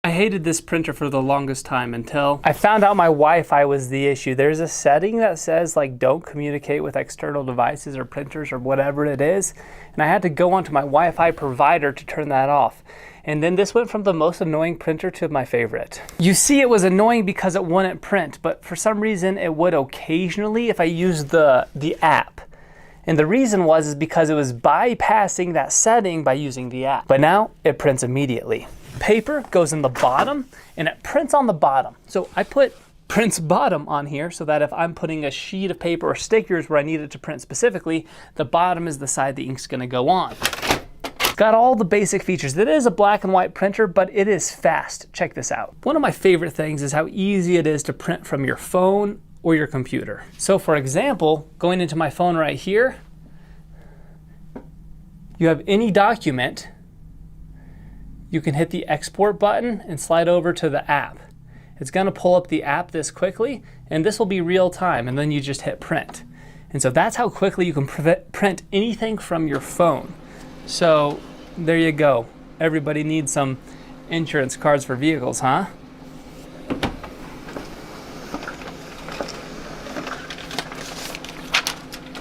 I hated this printer for the longest time until I found out my Wi-Fi was the issue. There's a setting that says like don't communicate with external devices or printers or whatever it is. And I had to go onto my Wi-Fi provider to turn that off. And then this went from the most annoying printer to my favorite. You see, it was annoying because it wouldn't print, but for some reason it would occasionally if I used the app. And the reason is because it was bypassing that setting by using the app. But now it prints immediately. Paper goes in the bottom and it prints on the bottom. So I put prints bottom on here so that if I'm putting a sheet of paper or stickers where I need it to print specifically, the bottom is the side the ink's gonna go on. Got all the basic features. It is a black and white printer, but it is fast. Check this out. One of my favorite things is how easy it is to print from your phone or your computer. So for example, going into my phone right here, you have any document, you can hit the export button and slide over to the app. It's gonna pull up the app this quickly, and this will be real time, and then you just hit print. And so that's how quickly you can print anything from your phone. So there you go. Everybody needs some insurance cards for vehicles, huh?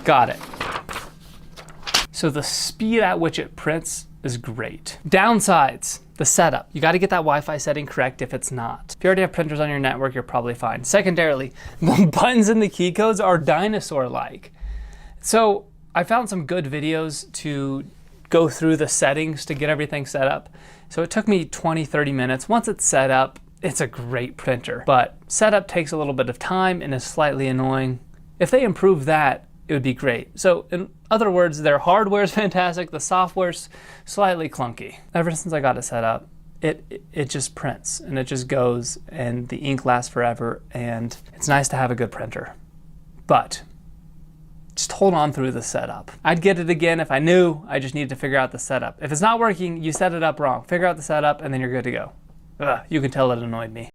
Got it. So the speed at which it prints is great. Downsides, the setup. You gotta get that Wi-Fi setting correct if it's not. If you already have printers on your network, you're probably fine. Secondarily, the buttons and the key codes are dinosaur-like. So I found some good videos to go through the settings to get everything set up. So it took me 20-30 minutes. Once it's set up, it's a great printer. But setup takes a little bit of time and is slightly annoying. If they improve that, it would be great. So in other words, their hardware is fantastic, the software's slightly clunky. Ever since I got it set up, it just prints and it just goes and the ink lasts forever, and it's nice to have a good printer. But just hold on through the setup. I'd get it again if I knew I just needed to figure out the setup. If it's not working, you set it up wrong. Figure out the setup and then you're good to go. Ugh, you can tell it annoyed me.